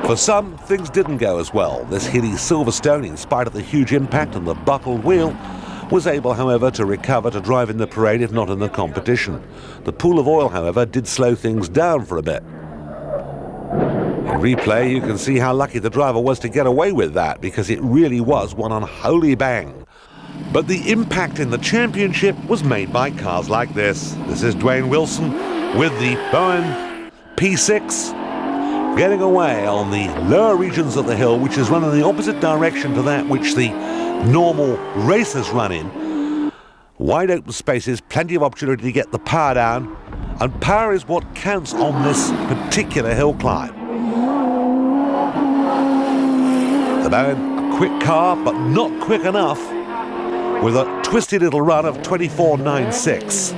For some, things didn't go as well. This Healey Silverstone, in spite of the huge impact and the buckled wheel, was able, however, to recover to drive in the parade, if not in the competition. The pool of oil, however, did slow things down for a bit. In replay, you can see how lucky the driver was to get away with that, because it really was one unholy bang. But the impact in the championship was made by cars like this. This is Dwayne Wilson with the Bowen P6, getting away on the lower regions of the hill, which is run in the opposite direction to that which the normal racers run in. Wide open spaces, plenty of opportunity to get the power down, and power is what counts on this particular hill climb. The Bowen, a quick car, but not quick enough, with a twisty little run of 24.96.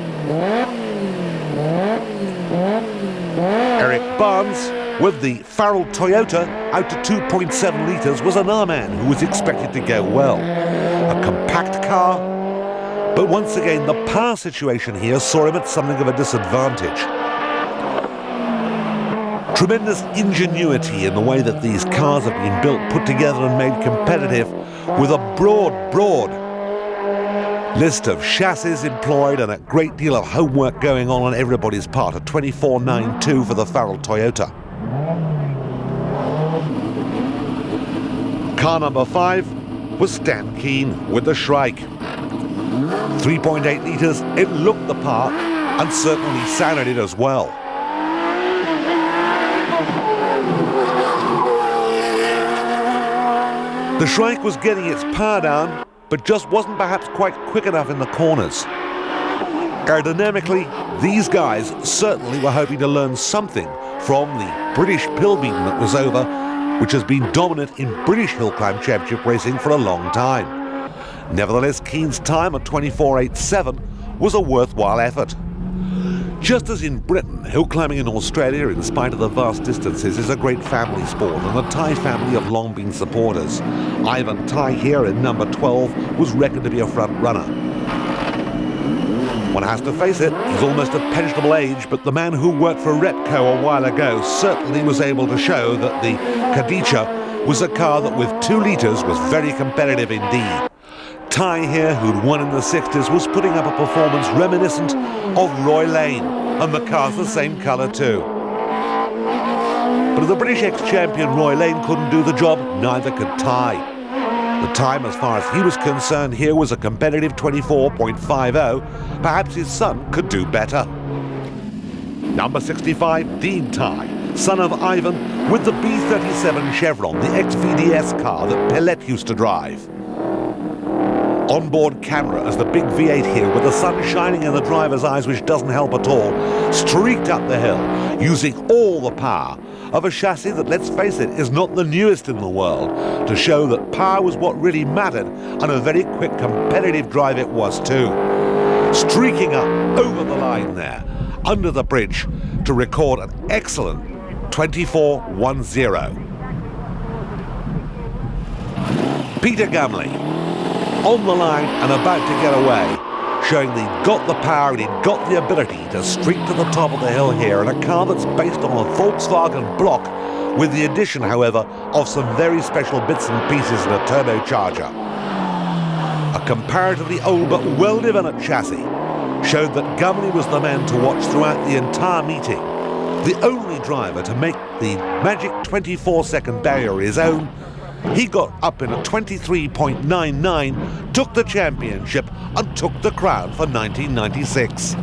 Eric Barnes with the Farrell Toyota out to 2.7 litres was another man who was expected to go well. A compact car, but once again the power situation here saw him at something of a disadvantage. Tremendous ingenuity in the way that these cars have been built, put together and made competitive, with a broad list of chassis employed and a great deal of homework going on everybody's part. A 24.92 for the Farrell Toyota. Car number 5 was Stan Keane with the Shrike. 3.8 litres, it looked the part and certainly sounded it as well. The Shrike was getting its power down, but just wasn't perhaps quite quick enough in the corners. Aerodynamically, these guys certainly were hoping to learn something from the British Pilbeam that was over, which has been dominant in British Hillclimb Championship racing for a long time. Nevertheless, Keane's time at 24.87 was a worthwhile effort. Just as in Britain, hill climbing in Australia, in spite of the vast distances, is a great family sport, and the Thai family have long been supporters. Ivan Thai here in number 12 was reckoned to be a front runner. One has to face it, he's almost a pensionable age, but the man who worked for Repco a while ago certainly was able to show that the Kadicha was a car that with 2 litres was very competitive indeed. Thai here, who'd won in the 60s, was putting up a performance reminiscent of Roy Lane, and the car's the same colour too. But if the British ex-champion Roy Lane couldn't do the job, neither could Thai. The time, as far as he was concerned, here was a competitive 24.50. Perhaps his son could do better. Number 65, Dean Thai, son of Ivan, with the B37 Chevron, the ex-VDS car that Pellet used to drive. Onboard camera as the big V8 here, with the sun shining in the driver's eyes, which doesn't help at all, streaked up the hill using all the power of a chassis that, let's face it, is not the newest in the world, to show that power was what really mattered, and a very quick competitive drive it was too. Streaking up over the line there, under the bridge, to record an excellent 24.10. Peter Gumley on the line and about to get away, showing that he'd got the power and he'd got the ability to streak to the top of the hill here in a car that's based on a Volkswagen block, with the addition, however, of some very special bits and pieces in a turbocharger. A comparatively old but well-developed chassis showed that Gumley was the man to watch throughout the entire meeting, the only driver to make the magic 24-second barrier his own. He got up in a 23.99, took the championship and took the crown for 1996.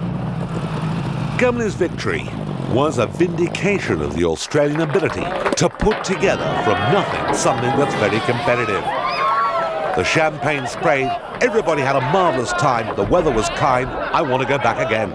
Gumley's victory was a vindication of the Australian ability to put together from nothing something that's very competitive. The champagne sprayed, everybody had a marvellous time, the weather was kind. I want to go back again.